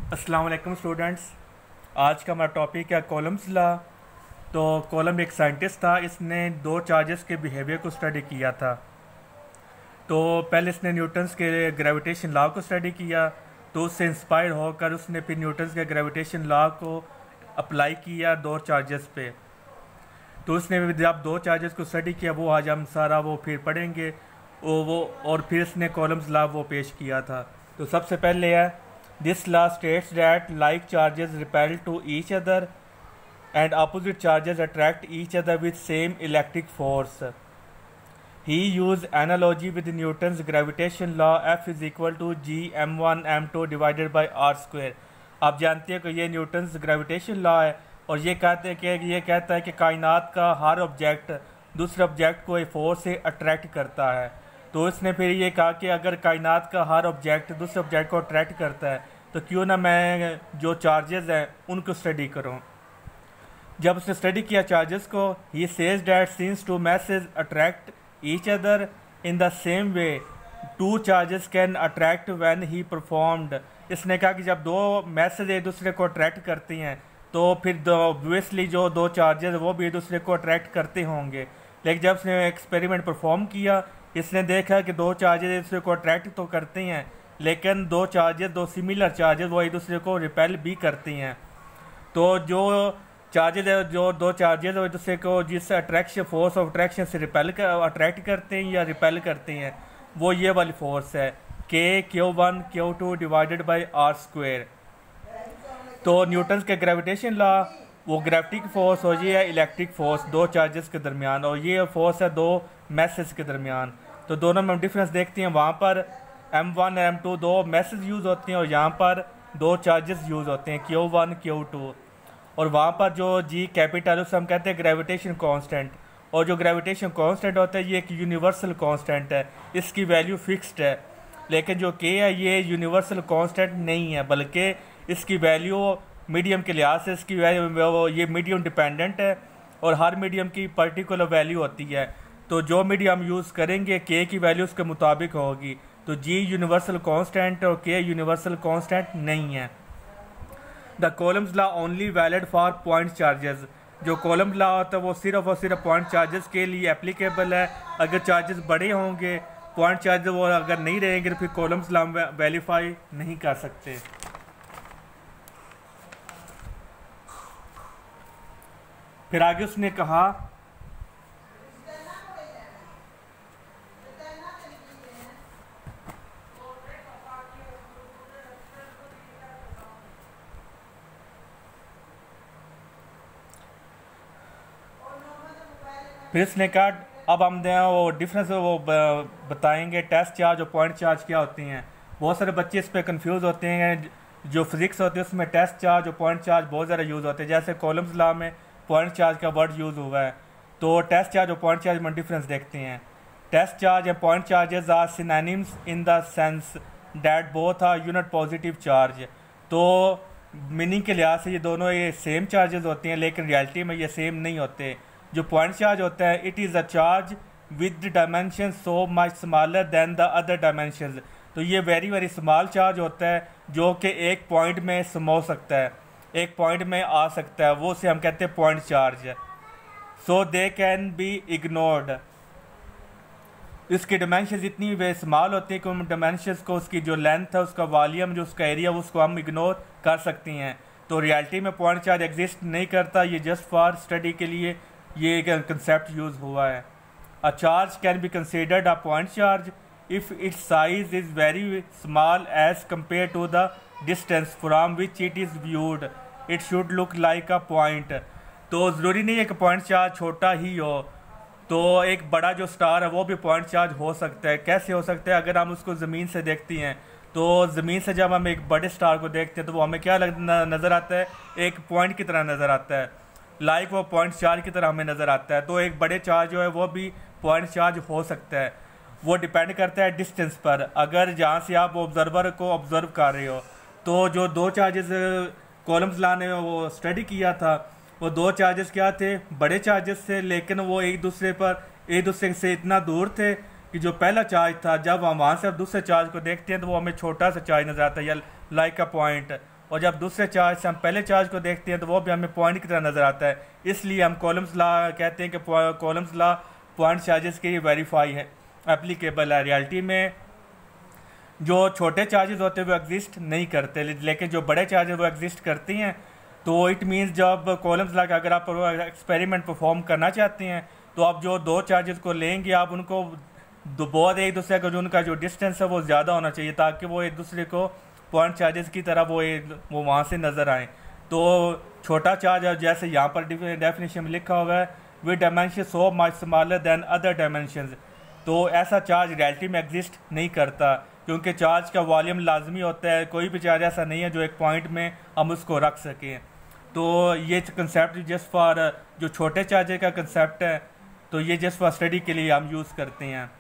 अस्सलाम वालेकुम स्टूडेंट्स। आज का हमारा टॉपिक है कॉलम्स लॉ। तो कॉलम एक साइंटिस्ट था, इसने दो चार्जेस के बिहेवियर को स्टडी किया था। तो पहले इसने न्यूटन्स के ग्रेविटेशन लॉ को स्टडी किया, तो उससे इंस्पायर होकर उसने फिर न्यूटन्स के ग्रेविटेशन लॉ को अप्लाई किया दो चार्जेस पे। तो उसने जब दो चार्जेस को स्टडी किया, वो आज हम सारा वो फिर पढ़ेंगे वो और फिर इसने कॉलम्स लॉ वो पेश किया था। तो सबसे पहले है this law states that like charges repel to each other and opposite charges attract each other with same electric force. He use analogy with Newton's gravitation law F is equal to G m1 m2 divided by r square. आप जानते हैं कि ये Newton's gravitation law है और ये कहते हैं कि ये कहता है कि कायनात का हर ऑब्जेक्ट दूसरे ऑब्जेक्ट को एक फोर्स से अट्रैक्ट करता है। तो इसने फिर ये कहा कि अगर कायनात का हर ऑब्जेक्ट दूसरे ऑब्जेक्ट को अट्रैक्ट करता है तो क्यों ना मैं जो चार्जेस हैं उनको स्टडी करूं। जब उसने स्टडी किया चार्जेस को, he says that since to message attract each other in the same way two charges can attract when he performed. इसने कहा कि जब दो मैसेज एक दूसरे को अट्रैक्ट करती हैं तो फिर ऑब्वियसली जो दो चार्जेस वो भी एक दूसरे को अट्रैक्ट करते होंगे। लेकिन जब उसने एक्सपेरिमेंट परफॉर्म किया, इसने देखा कि दो चार्जेस एक दूसरे को अट्रैक्ट तो करते हैं, लेकिन दो सिमिलर चार्जेस वो एक दूसरे को रिपेल भी करती हैं। तो जो चार्जेस है, जो दो चार्जेस एक दूसरे को जिस अट्रैक्शन फोर्स ऑफ अट्रैक्शन से अट्रैक्ट करते हैं या रिपेल करते हैं, वो ये वाली फोर्स है Q1 Q2 divided by r square. तो न्यूटन्स के ग्रेविटेशन लॉ वो ग्रेविटिक फोर्स और ये है इलेक्ट्रिक फोर्स दो चार्जेस के दरमियान, और ये फोर्स है दो मैसेज के दरमियान। तो दोनों में हम डिफरेंस देखते हैं, वहाँ पर M1 और M2 दो मैसेज यूज़ होते हैं और यहाँ पर दो चार्जेस यूज़ होते हैं Q1 Q2। और वहाँ पर जो G कैपिटल उसे हम कहते हैं ग्रेविटेशन कांस्टेंट, और जो ग्रेविटेशन कांस्टेंट होता है ये एक यूनिवर्सल कांस्टेंट है, इसकी वैल्यू फिक्स्ड है। लेकिन जो K है ये यूनिवर्सल कांस्टेंट नहीं है, बल्कि इसकी वैल्यू मीडियम के लिहाज से इसकी वैल्यू ये मीडियम डिपेंडेंट है और हर मीडियम की पर्टिकुलर वैल्यू होती है। तो जो मीडियम यूज़ करेंगे K की वैल्यू उसके मुताबिक होगी। तो G यूनिवर्सल कांस्टेंट और K यूनिवर्सल कांस्टेंट नहीं है। The columns law only valid for point charges. जो कॉलम लॉ होता है वो सिर्फ और सिर्फ पॉइंट चार्जेस के लिए एप्लीकेबल है। अगर चार्जेस बड़े होंगे, पॉइंट चार्जेस वो अगर नहीं रहेंगे तो फिर कॉलम्स लॉ वेरीफाई नहीं कर सकते। फिर आगे उसने कहा फिर इसने कहा अब हम वो डिफरेंस वो बताएंगे टेस्ट चार्ज और पॉइंट चार्ज क्या होती हैं। बहुत सारे बच्चे इस पर कंफ्यूज होते हैं। जो फिजिक्स होती है उसमें टेस्ट चार्ज और पॉइंट चार्ज बहुत ज़्यादा यूज़ होते हैं, जैसे कॉलम्स लॉ में पॉइंट चार्ज का वर्ड यूज़ हुआ है। तो टेस्ट चार्ज और पॉइंट चार्ज में डिफरेंस देखते हैं। Test charge and point charges are synonyms in the sense that both are unit positive charge. तो मीनिंग के लिहाज से ये दोनों ये सेम चार्जेस होते हैं, लेकिन रियलिटी में ये सेम नहीं होते। जो पॉइंट चार्ज होता है, it is a charge with dimension so much smaller than the other dimensions. तो ये वेरी वेरी स्मॉल चार्ज होता है जो कि एक पॉइंट में समो सकता है, एक पॉइंट में आ सकता है, वो से हम कहते हैं point charge. So they can be ignored. इसकी डायमेंशंस इतनी वे स्मॉल होती हैं कि उन डायमेंशंस को, उसकी जो लेंथ है, उसका वॉल्यूम, जो उसका एरिया, उसको हम इग्नोर कर सकती हैं। तो रियलिटी में पॉइंट चार्ज एग्जिस्ट नहीं करता, ये जस्ट फॉर स्टडी के लिए ये एक कंसेप्ट यूज़ हुआ है। A charge can be considered a point charge if its size is very small as compare to the distance from which it is viewed it should look like a point. तो ज़रूरी नहीं है कि point charge छोटा ही हो, तो एक बड़ा जो स्टार है वो भी पॉइंट चार्ज हो सकता है। कैसे हो सकता है? अगर हम उसको ज़मीन से देखते हैं तो ज़मीन से जब हम एक बड़े स्टार को देखते हैं तो वो हमें क्या नज़र आता है? एक पॉइंट की तरह नज़र आता है, लाइक वो पॉइंट चार्ज की तरह हमें नज़र आता है। तो एक बड़े चार्ज जो है वो भी पॉइंट चार्ज हो सकता है। वो डिपेंड करता है डिस्टेंस पर। अगर जहाँ से आप ऑब्जर्वर को ऑब्जर्व कर रहे हो, तो जो दो चार्जेस कॉलम्स लॉ ने वो स्टडी किया था, वो दो चार्जेस क्या थे? बड़े चार्जेस थे, लेकिन वो एक दूसरे से इतना दूर थे कि जो पहला चार्ज था, जब हम वहाँ से दूसरे चार्ज को देखते हैं तो वो हमें छोटा सा चार्ज नज़र आता है, या लाइक अ पॉइंट। और जब दूसरे चार्ज से हम पहले चार्ज को देखते हैं तो वो भी हमें पॉइंट की तरह नज़र आता है। इसलिए हम कॉलम्स लॉ कहते हैं कि कॉलम्स लॉ पॉइंट चार्जेस के लिए वेरीफाई है, एप्लीकेबल है। रियलिटी में जो छोटे चार्जेस होते हैं वो एग्जिस्ट नहीं करते, लेकिन जो बड़े चार्जेस वो एग्जिस्ट करती हैं। तो इट मीन्स जब कॉलम्स लॉ का अगर आप एक्सपेरिमेंट परफॉर्म करना चाहते हैं तो आप जो दो चार्जेस को लेंगे आप उनको बहुत एक दूसरे का जो उनका जो डिस्टेंस है वो ज़्यादा होना चाहिए, ताकि वो एक दूसरे को पॉइंट चार्जेस की तरह वो वहाँ से नज़र आएँ। तो छोटा चार्ज है, जैसे यहाँ पर डेफिनेशन में लिखा हुआ है, with dimension so much smaller than other dimensions. तो ऐसा चार्ज रियलिटी में एग्जिस्ट नहीं करता, क्योंकि चार्ज का वॉल्यूम लाजमी होता है। कोई भी चार्ज ऐसा नहीं है जो एक पॉइंट में हम उसको रख सकें। तो ये कंसेप्ट जस्ट फॉर जो छोटे चार्जर का कंसेप्ट है, तो ये जस्ट फॉर स्टडी के लिए हम यूज़ करते हैं।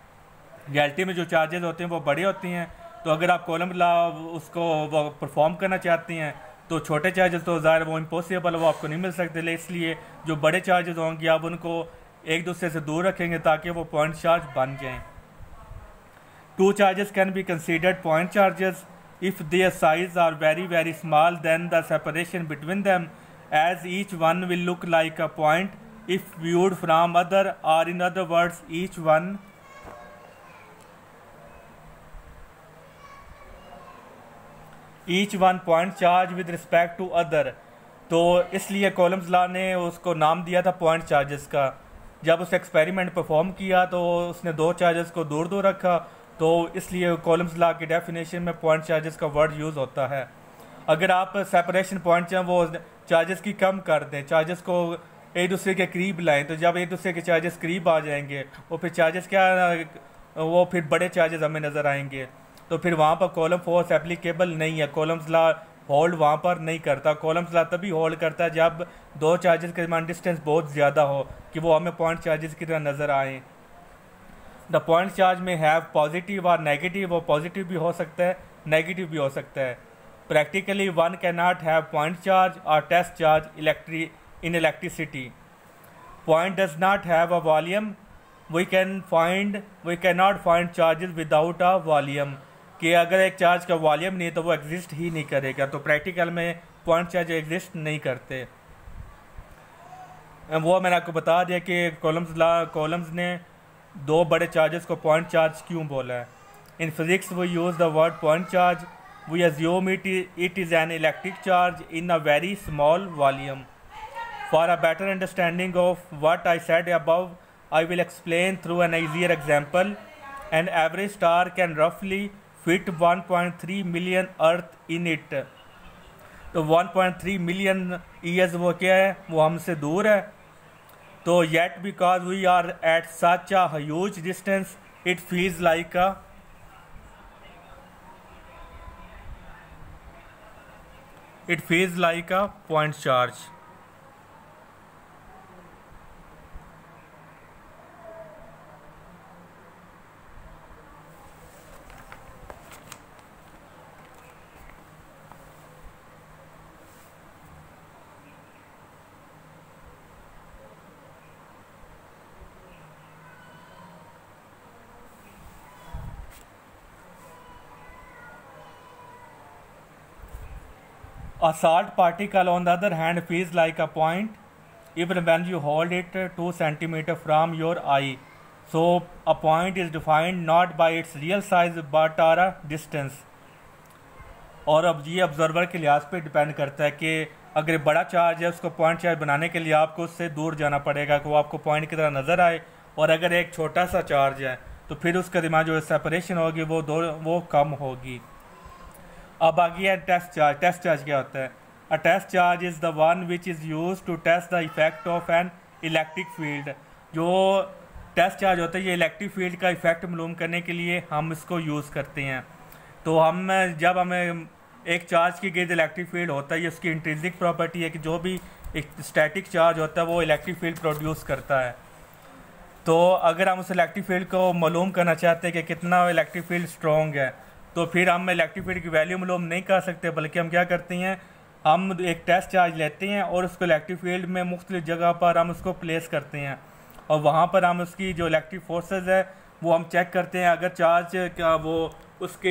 रियलिटी में जो चार्जेस होते हैं वो बड़े होती हैं, तो अगर आप कॉलम लॉ उसको वो परफॉर्म करना चाहते हैं तो छोटे चार्जेस तो ज़ाहिर वो इम्पॉसिबल है, वो आपको नहीं मिल सकते। इसलिए जो बड़े चार्जेस होंगे आप उनको एक दूसरे से दूर रखेंगे ताकि वो पॉइंट चार्ज बन जाएँ। Two charges can be considered point charges if their size are very small, then the separation between them, as each one will look like a point if viewed from other, or in other words each one point charge with respect to other। तो इसलिए columns law ने उसको नाम दिया था point charges का। जब उस एक्सपेरिमेंट परफॉर्म किया तो उसने दो चार्जेस को दूर दूर रखा, तो इसलिए कॉलम्स लॉ की डेफिनेशन में पॉइंट चार्जेस का वर्ड यूज़ होता है। अगर आप सेपरेशन पॉइंट चाहें वो चार्जेस की कम कर दें, चार्जेस को एक दूसरे के करीब लाएं, तो जब एक दूसरे के चार्जेस करीब आ जाएंगे वो फिर चार्जेस वो फिर बड़े चार्जेस हमें नज़र आएंगे। तो फिर वहाँ पर कॉलम फोर्स एप्लीकेबल नहीं है, कॉलम्स लॉ होल्ड वहाँ पर नहीं करता। कॉलम्स लॉ तभी होल्ड करता है जब दो चार्जेस के दरमियान डिस्टेंस बहुत ज़्यादा हो कि वो हमें पॉइंट चार्जेस की तरह नज़र आएँ। द पॉइंट चार्ज में हैव पॉजिटिव और नेगेटिव, वो पॉजिटिव भी हो सकता है नेगेटिव भी हो सकता है। Practically one can not have point charge और test charge in electricity. Point does not have a volume, we can not find charges without a volume, कि अगर एक चार्ज का वॉल्यूम नहीं तो वो एग्जिस्ट ही नहीं करेगा। तो प्रैक्टिकल में पॉइंट चार्ज एग्जिस्ट नहीं करते। वो मैंने आपको बता दिया कि कॉलम्स ने दो बड़े चार्जेस को पॉइंट चार्ज क्यों बोला है। In physics we use the word point charge, we assume it is an electric charge in a very small volume. For a better understanding of what I said above, I will explain through an easier example. An average star can रफली fit 1.3 million earth in it. तो 1.3 million years वो क्या है, वो हमसे दूर है। तो yet because we are at such a huge distance, it feels like a point charge। A salt particle on the other hand feels like a point even when you hold it 2 centimeters from your eye. So a point is defined not by its real size but a distance। और अब ये observer के लिहाज पे depend करता है कि अगर बड़ा चार्ज है उसको पॉइंट चार्ज बनाने के लिए आपको उससे दूर जाना पड़ेगा कि वो आपको पॉइंट की तरह नज़र आए, और अगर एक छोटा सा चार्ज है तो फिर उसके दरमियान जो सेपरेशन होगी वो कम होगी। अब आ गया टेस्ट चार्ज। टेस्ट चार्ज क्या होता है? A test charge is the one which is use to test the effect of an electric field. जो टेस्ट चार्ज होता है ये इलेक्ट्रिक फील्ड का इफेक्ट मालूम करने के लिए हम इसको यूज़ करते हैं। तो जब हमें एक चार्ज की गिर्द इलेक्ट्रिक फील्ड होता है, ये उसकी इंट्रिंसिक प्रॉपर्टी है कि जो भी एक स्टैटिक चार्ज होता है वो इलेक्ट्रिक फील्ड प्रोड्यूस करता है। तो अगर हम उस इलेक्ट्रिक फील्ड को मालूम करना चाहते हैं कि कितना इलेक्ट्रिक फील्ड स्ट्रॉन्ग है, तो फिर हम इलेक्ट्रिक फील्ड की वैल्यू मालूम नहीं कर सकते, बल्कि हम क्या करते हैं, हम एक टेस्ट चार्ज लेते हैं और उसको इलेक्ट्रिक फील्ड में मुख्तलिफ जगह पर हम उसको प्लेस करते हैं, और वहाँ पर हम उसकी जो इलेक्ट्रिक फोर्सेस है वो हम चेक करते हैं। अगर चार्ज का वो उसके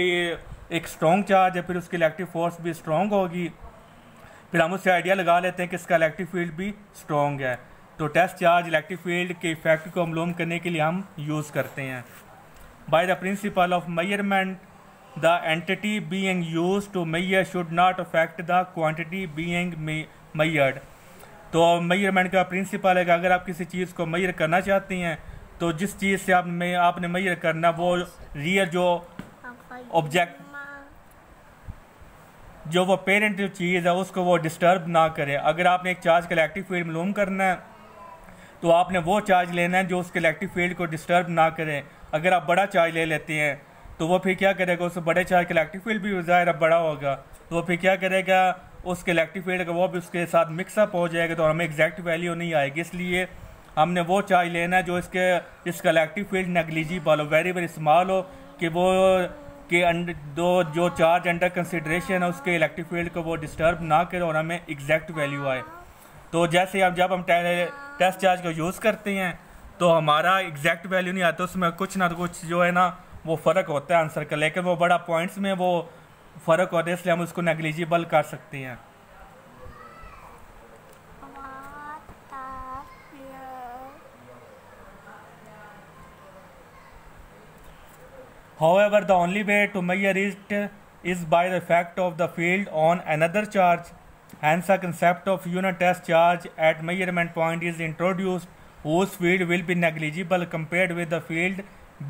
एक स्ट्रॉन्ग चार्ज है फिर उसकी इलेक्ट्रिक फोर्स भी स्ट्रॉन्ग होगी, फिर हम उससे आइडिया लगा लेते हैं कि इसका इलेक्ट्रिक फील्ड भी स्ट्रॉन्ग है। तो टेस्ट चार्ज इलेक्ट्रिक फील्ड के इफेक्ट को मालूम करने के लिए हम यूज़ करते हैं। By the principle of measurement the entity being used to measure should not affect the quantity being measured. तो मेजरमेंट का प्रिंसिपल है कि अगर आप किसी चीज़ को मेजर करना चाहती हैं तो जिस चीज़ से आपने मेजर करना वो रियल जो ऑब्जेक्ट जो वो पेरेंट जो चीज़ है उसको वो डिस्टर्ब ना करे। अगर आपने एक चार्ज का इलेक्ट्रिक फील्ड मालूम करना है तो आपने वो चार्ज लेना है जो उसके इलेक्ट्रिक फील्ड को डिस्टर्ब ना करे। अगर आप बड़ा चार्ज ले लेते हैं तो वो फिर क्या करेगा, उस बड़े चार्ज का इलेक्ट्रिक फील्ड भी ज़ाहिर बड़ा होगा, तो वो फिर क्या करेगा, उसके इलेक्ट्रिक फील्ड का वो भी उसके साथ मिक्सअप हो जाएगा, तो हमें एग्जैक्ट वैल्यू नहीं आएगी। इसलिए हमने वो चार्ज लेना है जो इसका इलेक्ट्रिक फील्ड नेग्लिजिबल हो, वेरी वेरी स्मॉल हो, कि वो जो चार्ज अंडर कंसिडरेशन है उसके इलेक्ट्रिक फील्ड को वो डिस्टर्ब ना करे और हमें एग्जैक्ट वैल्यू आए। तो जैसे जब हम टेस्ट चार्ज को यूज़ करते हैं तो हमारा एग्जैक्ट वैल्यू नहीं आता, उसमें कुछ ना कुछ जो है ना वो फ़र्क होता है आंसर का, लेकिन वो बड़ा पॉइंट्स में वो फ़र्क होता है, इसलिए हम उसको नेग्लिजिबल कर सकते हैं। However, the only way to measure it is by the effect of the field on another charge. Hence, a concept of unit test charge at measurement point is introduced, whose field will be negligible compared with the field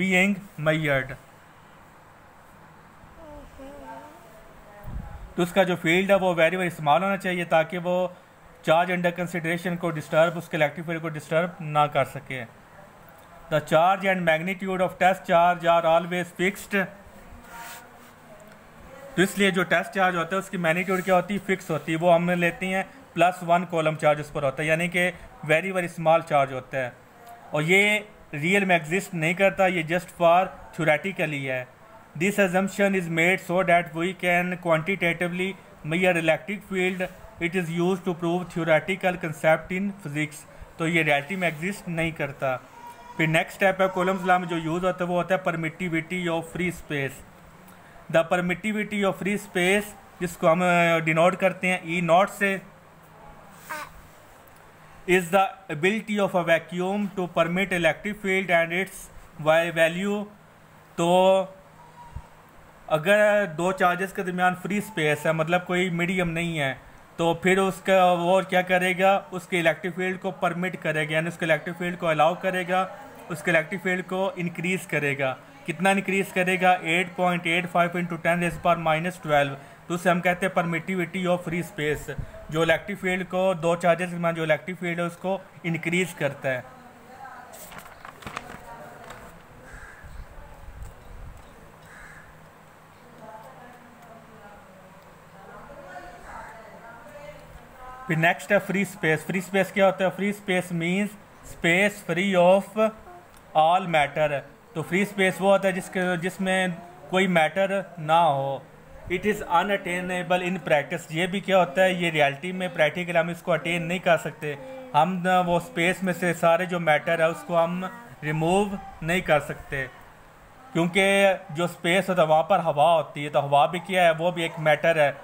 being measured. तो उसका जो field है वो very very small होना चाहिए ताकि वो charge under consideration को डिस्टर्ब, उसके इलेक्ट्रिक फील्ड को डिस्टर्ब ना कर सके। The charge and magnitude of test charge are always fixed. तो इसलिए जो टेस्ट चार्ज होता है उसकी मैग्नीट्यूड क्या होती है, फिक्स होती है। वो हम लेते हैं +1 कॉलम चार्ज उस पर होता है, यानी कि वेरी वेरी स्मॉल चार्ज होता है, और ये रियल में एग्जिस्ट नहीं करता, ये जस्ट फॉर थ्योरेटिकली है। This assumption is made so that we can quantitatively measure electric field. It is used to prove theoretical concept in physics. तो ये रियलिटी में एग्जिस्ट नहीं करता। फिर नेक्स्ट स्टेप है कूलम्स लॉ में जो यूज़ होता है वो होता है permittivity of free space. The permittivity of free space, जिसको हम डिनोट करते हैं ई नॉट से, is the ability of a vacuum to permit electric field and its value. तो अगर दो चार्जेस के दरमियान फ्री स्पेस है, मतलब कोई मीडियम नहीं है, तो फिर उसका वो क्या करेगा, उसके इलेक्ट्रिक फील्ड को परमिट करेगा, यानी उसके इलेक्ट्रिक फील्ड को अलाउ करेगा, उसके इलेक्ट्रिक फील्ड को इंक्रीज़ करेगा। कितना इंक्रीज़ करेगा, 8.85 × 10⁻12। तो उससे हम कहते हैं परमिटिविटी ऑफ फ्री स्पेस, जो इलेक्ट्रिक फील्ड को दो चार्जेस के दरमियान जो इलेक्ट्रिक फील्ड है उसको इंक्रीज़ करता है। फिर नेक्स्ट है फ्री स्पेस। फ्री स्पेस क्या होता है, free space means space free of all matter. तो फ्री स्पेस वो होता है जिसमें कोई मैटर ना हो। It is unattainable in practice. ये भी क्या होता है, ये रियलिटी में प्रैक्टिकल हम इसको अटेन नहीं कर सकते। हम वो स्पेस में से सारे जो मैटर है उसको हम रिमूव नहीं कर सकते, क्योंकि जो स्पेस होता है वहाँ पर हवा होती है। तो हवा भी क्या है, वो भी एक मैटर है।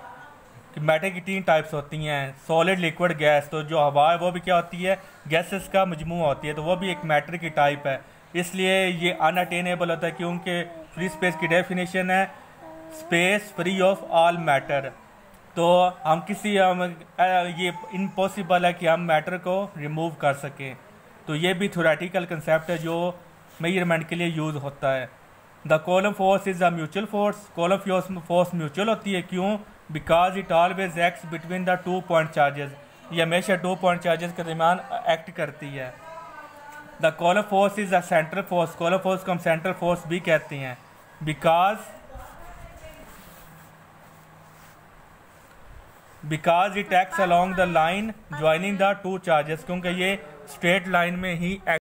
मैटर की 3 टाइप्स होती हैं, सॉलिड, लिक्विड, गैस। तो जो हवा है वो भी क्या होती है, गैसेस का मजमू होती है, तो वो भी एक मैटर की टाइप है। इसलिए ये अनअटेनेबल होता है, क्योंकि फ्री स्पेस की डेफिनेशन है space free of all matter. तो हम ये इम्पॉसिबल है कि हम मैटर को रिमूव कर सकें। तो ये भी थ्योरेटिकल कंसेप्ट है जो मेजरमेंट के लिए यूज़ होता है। The column force is a mutual force. Column force mutual होती है, क्यों, because it always acts between the 2 point charges. ये हमेशा 2 पॉइंट चार्जेस के दरमियान एक्ट करती है। The column force is a central force. Column force को हम सेंट्रल फोर्स भी कहते हैं, because it acts along the line joining the 2 charges, क्योंकि ये स्ट्रेट लाइन में ही